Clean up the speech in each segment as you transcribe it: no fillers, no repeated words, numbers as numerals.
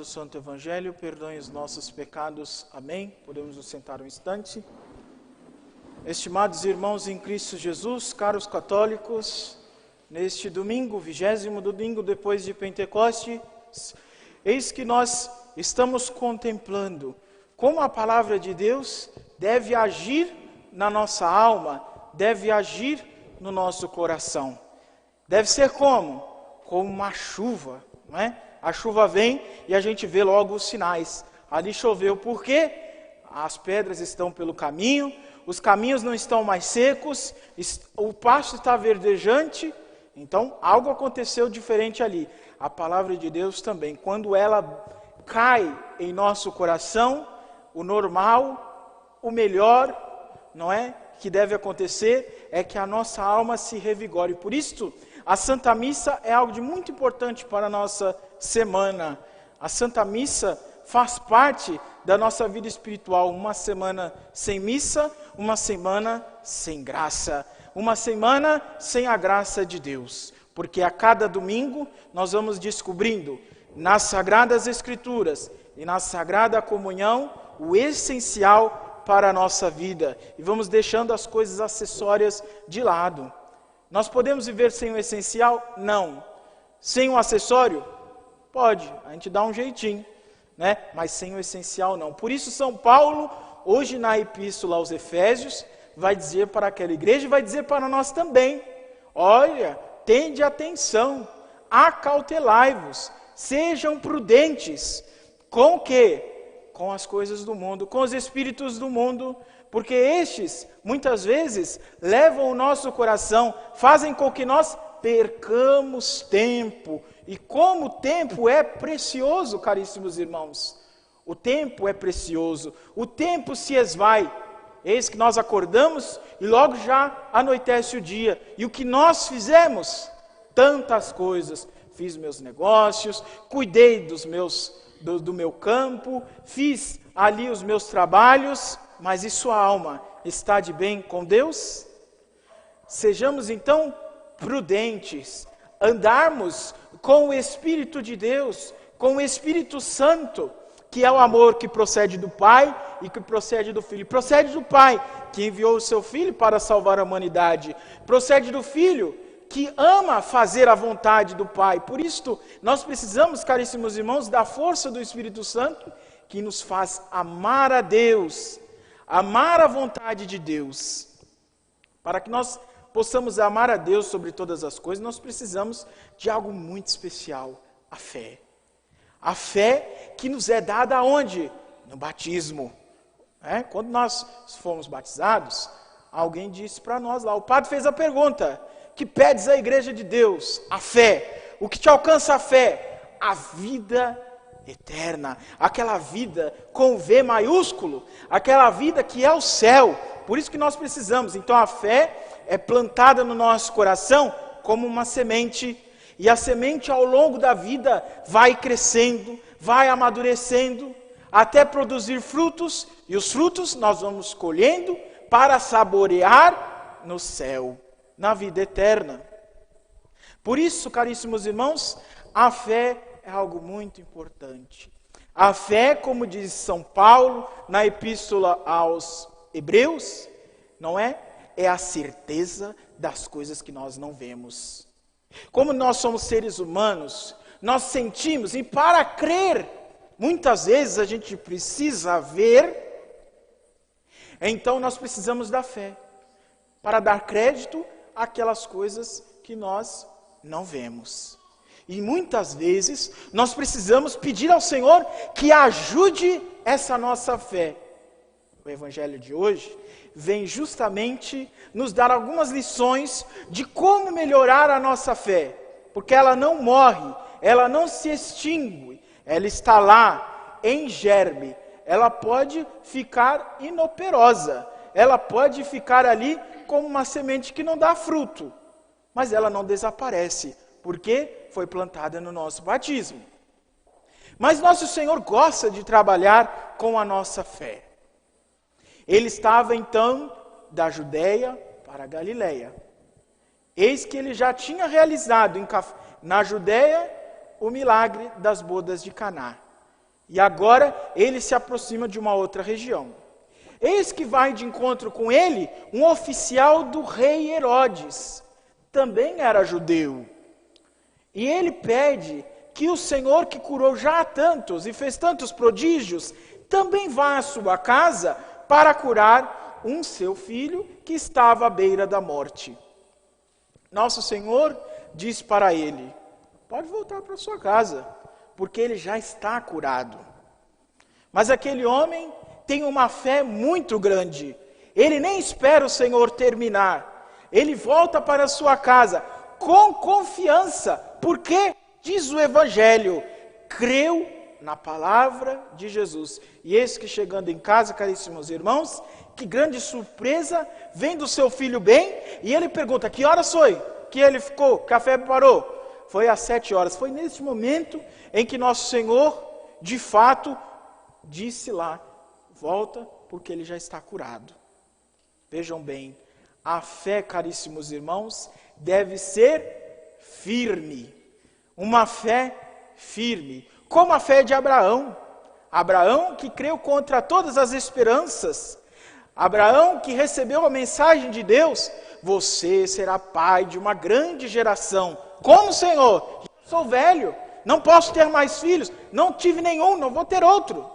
do Santo Evangelho, perdoem os nossos pecados. Amém. Podemos nos sentar um instante. Estimados irmãos em Cristo Jesus, caros católicos, neste domingo, 20º domingo depois de Pentecostes, eis que nós estamos contemplando como a palavra de Deus deve agir na nossa alma, deve agir no nosso coração. Deve ser como? Como uma chuva, não é? A chuva vem e a gente vê logo os sinais. Ali choveu, por quê? As pedras estão pelo caminho, os caminhos não estão mais secos, o pasto está verdejante, então algo aconteceu diferente ali. A palavra de Deus também, quando ela cai em nosso coração, o normal, o melhor, não é? Que deve acontecer é que a nossa alma se revigore. Por isso, a Santa Missa é algo de muito importante para a nossa semana. A Santa Missa faz parte da nossa vida espiritual. Uma semana sem missa, uma semana sem graça. Uma semana sem a graça de Deus. Porque a cada domingo nós vamos descobrindo nas Sagradas Escrituras e na Sagrada Comunhão o essencial para a nossa vida. E vamos deixando as coisas acessórias de lado. Nós podemos viver sem o essencial? Não. Sem o acessório? Pode, a gente dá um jeitinho, né? Mas sem o essencial não. Por isso São Paulo, hoje na Epístola aos Efésios, vai dizer para aquela igreja e vai dizer para nós também: olha, tende atenção, acautelai-vos, sejam prudentes. Com o quê? Com as coisas do mundo, com os espíritos do mundo, porque estes, muitas vezes, levam o nosso coração, fazem com que nós percamos tempo. E como o tempo é precioso, caríssimos irmãos, o tempo é precioso, o tempo se esvai. Eis que nós acordamos e logo já anoitece o dia. E o que nós fizemos? Tantas coisas. Fiz meus negócios, cuidei do meu campo, fiz ali os meus trabalhos, mas e sua alma está de bem com Deus? Sejamos então prudentes, andarmos com o Espírito de Deus, com o Espírito Santo, que é o amor que procede do Pai e que procede do Filho. Procede do Pai, que enviou o seu Filho para salvar a humanidade. Procede do Filho, que ama fazer a vontade do Pai. Por isto, nós precisamos, caríssimos irmãos, da força do Espírito Santo, que nos faz amar a Deus, amar a vontade de Deus. Para que nós possamos amar a Deus sobre todas as coisas, nós precisamos de algo muito especial, a fé. A fé que nos é dada aonde? No batismo. Quando nós fomos batizados, alguém disse para nós lá, o padre fez a pergunta: que pedes à igreja de Deus? A fé. O que te alcança a fé? A vida eterna. Aquela vida com V maiúsculo, aquela vida que é o céu. Por isso que nós precisamos. Então a fé é plantada no nosso coração como uma semente. E a semente ao longo da vida vai crescendo, vai amadurecendo, até produzir frutos. E os frutos nós vamos colhendo para saborear no céu, na vida eterna. Por isso, caríssimos irmãos, a fé é algo muito importante. A fé, como diz São Paulo na Epístola aos Hebreus, não é? É a certeza das coisas que nós não vemos. Como nós somos seres humanos, nós sentimos, e para crer, muitas vezes a gente precisa ver, então nós precisamos da fé, para dar crédito àquelas coisas que nós não vemos. E muitas vezes nós precisamos pedir ao Senhor que ajude essa nossa fé. O Evangelho de hoje vem justamente nos dar algumas lições de como melhorar a nossa fé, porque ela não morre, ela não se extingue, ela está lá, em germe, ela pode ficar inoperosa, ela pode ficar ali como uma semente que não dá fruto, mas ela não desaparece, porque foi plantada no nosso batismo. Mas nosso Senhor gosta de trabalhar com a nossa fé. Ele estava então da Judéia para a Galiléia. Eis que ele já tinha realizado na Judéia o milagre das bodas de Caná. E agora ele se aproxima de uma outra região. Eis que vai de encontro com ele um oficial do rei Herodes, também era judeu. E ele pede que o Senhor, que curou já tantos e fez tantos prodígios, também vá à sua casa para curar um seu filho que estava à beira da morte. Nosso Senhor diz para ele: pode voltar para sua casa, porque ele já está curado. Mas aquele homem tem uma fé muito grande. Ele nem espera o Senhor terminar. Ele volta para sua casa com confiança, porque, diz o Evangelho, creu na palavra de Jesus. E eis que chegando em casa, caríssimos irmãos, que grande surpresa, vendo o seu filho bem, e ele pergunta: que horas foi que ele ficou, que a febre parou? Foi às 7 horas. Foi nesse momento em que nosso Senhor, de fato, disse lá: volta, porque ele já está curado. Vejam bem, a fé, caríssimos irmãos, deve ser firme. Uma fé firme, como a fé de Abraão. Abraão que creu contra todas as esperanças. Abraão que recebeu a mensagem de Deus: você será pai de uma grande geração. Como, Senhor? Sou velho, não posso ter mais filhos, não tive nenhum, não vou ter outro.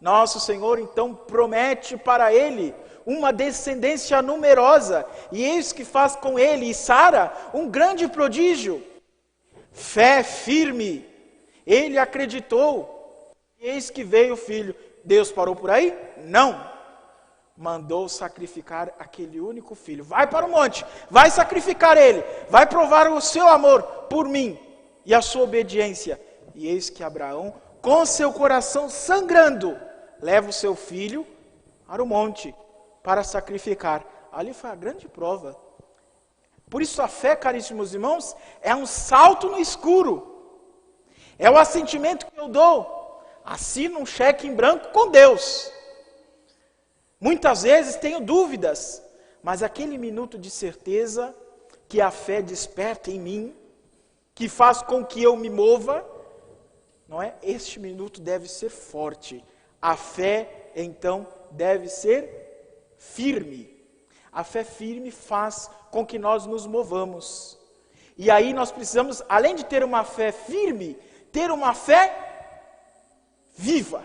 Nosso Senhor então promete para ele uma descendência numerosa, e eis que faz com ele e Sara um grande prodígio. Fé firme, ele acreditou, e eis que veio o filho. Deus parou por aí? Não. Mandou sacrificar aquele único filho. Vai para o monte, vai sacrificar ele, vai provar o seu amor por mim e a sua obediência. E eis que Abraão, com seu coração sangrando, leva o seu filho para o monte para sacrificar. Ali foi a grande prova. Por isso a fé, caríssimos irmãos, é um salto no escuro. É o assentimento que eu dou. Assino um cheque em branco com Deus. Muitas vezes tenho dúvidas, mas aquele minuto de certeza que a fé desperta em mim, que faz com que eu me mova, não é? Este minuto deve ser forte. A fé, então, deve ser firme. A fé firme faz com que nós nos movamos. E aí nós precisamos, além de ter uma fé firme, ter uma fé viva.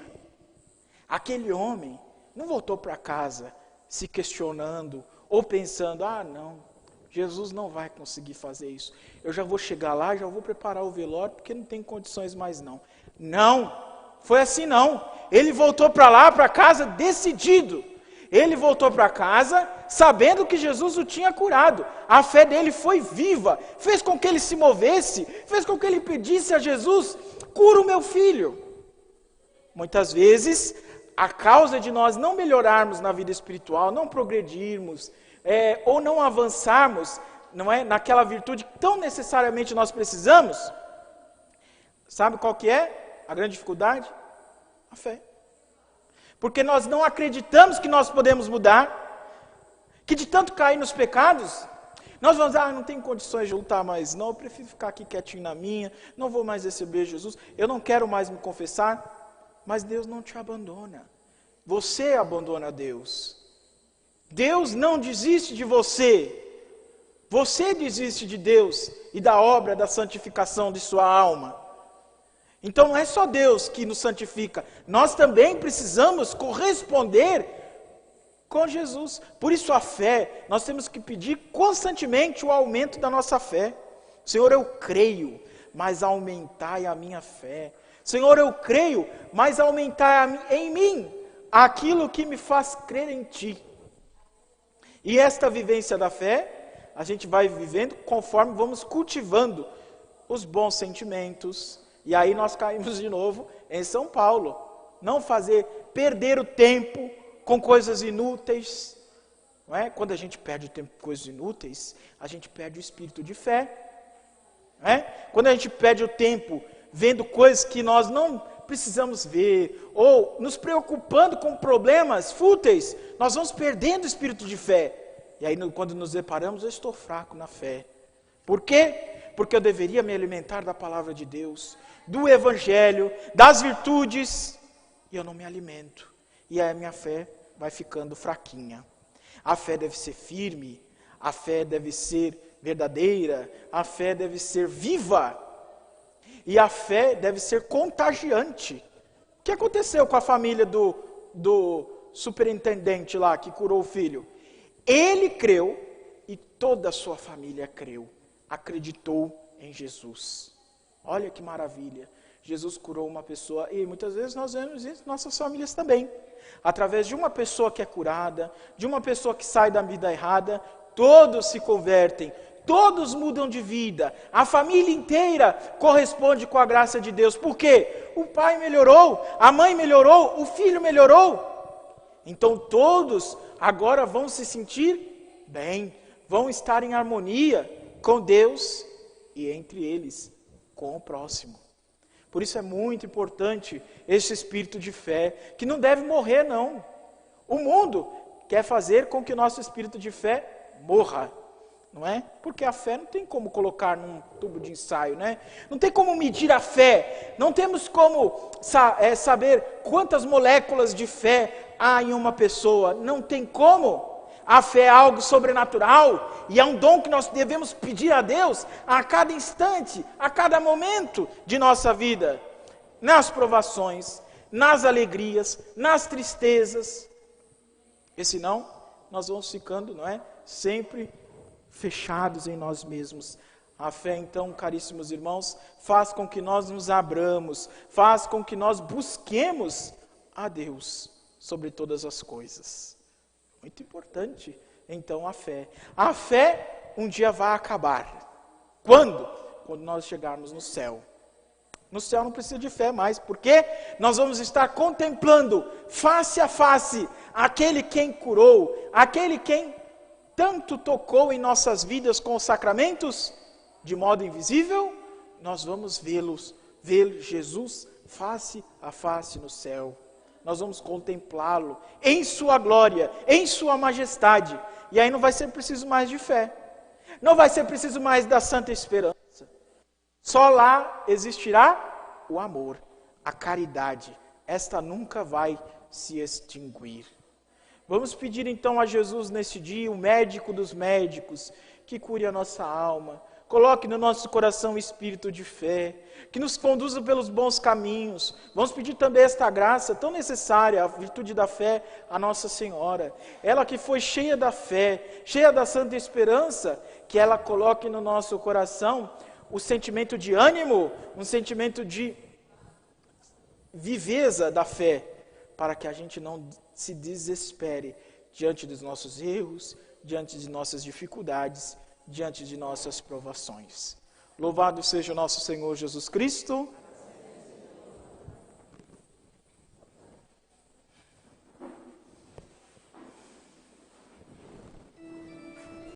Aquele homem não voltou para casa se questionando ou pensando: ah, não, Jesus não vai conseguir fazer isso. Eu já vou chegar lá, já vou preparar o velório, porque não tem condições mais não. Não, foi assim não. Ele voltou para lá, para casa, decidido. Ele voltou para casa sabendo que Jesus o tinha curado. A fé dele foi viva, fez com que ele se movesse, fez com que ele pedisse a Jesus: cura o meu filho. Muitas vezes, a causa de nós não melhorarmos na vida espiritual, não progredirmos, ou não avançarmos, não é, naquela virtude que tão necessariamente nós precisamos, sabe qual que é a grande dificuldade? A fé. Porque nós não acreditamos que nós podemos mudar, que de tanto cair nos pecados, nós vamos dizer: ah, não tenho condições de lutar mais não, eu prefiro ficar aqui quietinho na minha, não vou mais receber Jesus, eu não quero mais me confessar. Mas Deus não te abandona. Você abandona Deus. Deus não desiste de você. Você desiste de Deus e da obra da santificação de sua alma. Então não é só Deus que nos santifica. Nós também precisamos corresponder com Jesus. Por isso a fé, nós temos que pedir constantemente o aumento da nossa fé. Senhor, eu creio, mas aumentai a minha fé. Senhor, eu creio, mas aumentar em mim aquilo que me faz crer em Ti. E esta vivência da fé, a gente vai vivendo conforme vamos cultivando os bons sentimentos. E aí nós caímos de novo em São Paulo. Não perder o tempo com coisas inúteis. Não é? Quando a gente perde o tempo com coisas inúteis, a gente perde o espírito de fé. Não é? Quando a gente perde o tempo vendo coisas que nós não precisamos ver, ou nos preocupando com problemas fúteis, nós vamos perdendo o espírito de fé. E aí quando nos deparamos, eu estou fraco na fé. Por quê? Porque eu deveria me alimentar da palavra de Deus, do Evangelho, das virtudes, e eu não me alimento. E aí a minha fé vai ficando fraquinha. A fé deve ser firme, a fé deve ser verdadeira, a fé deve ser viva. E a fé deve ser contagiante. O que aconteceu com a família do superintendente lá que curou o filho? Ele creu e toda a sua família creu, acreditou em Jesus. Olha que maravilha. Jesus curou uma pessoa, e muitas vezes nós vemos isso em nossas famílias também. Através de uma pessoa que é curada, de uma pessoa que sai da vida errada, todos se convertem, todos mudam de vida. A família inteira corresponde com a graça de Deus. Por quê? O pai melhorou, a mãe melhorou, o filho melhorou. Então todos agora vão se sentir bem, vão estar em harmonia com Deus e entre eles com o próximo. Por isso é muito importante esse espírito de fé, que não deve morrer não. O mundo quer fazer com que o nosso espírito de fé morra, não é? Porque a fé não tem como colocar num tubo de ensaio, né? Não tem como medir a fé, não temos como saber quantas moléculas de fé há em uma pessoa, não tem como. A fé é algo sobrenatural e é um dom que nós devemos pedir a Deus a cada instante, a cada momento de nossa vida. Nas provações, nas alegrias, nas tristezas. E senão, nós vamos ficando, não é? Sempre fechados em nós mesmos. A fé, então, caríssimos irmãos, faz com que nós nos abramos, faz com que nós busquemos a Deus sobre todas as coisas. Muito importante, então, a fé. A fé um dia vai acabar. Quando? Quando nós chegarmos no céu. No céu não precisa de fé mais, porque nós vamos estar contemplando face a face aquele quem curou, aquele quem tanto tocou em nossas vidas com os sacramentos, de modo invisível. Nós vamos ver Jesus face a face no céu. Nós vamos contemplá-lo em sua glória, em sua majestade. E aí não vai ser preciso mais de fé. Não vai ser preciso mais da santa esperança. Só lá existirá o amor, a caridade. Esta nunca vai se extinguir. Vamos pedir então a Jesus neste dia, o médico dos médicos, que cure a nossa alma. Coloque no nosso coração o espírito de fé, que nos conduza pelos bons caminhos. Vamos pedir também esta graça tão necessária, a virtude da fé, a Nossa Senhora. Ela que foi cheia da fé, cheia da santa esperança, que ela coloque no nosso coração o sentimento de ânimo, um sentimento de viveza da fé, para que a gente não se desespere diante dos nossos erros, diante de nossas dificuldades, diante de nossas provações. Louvado seja o nosso Senhor Jesus Cristo.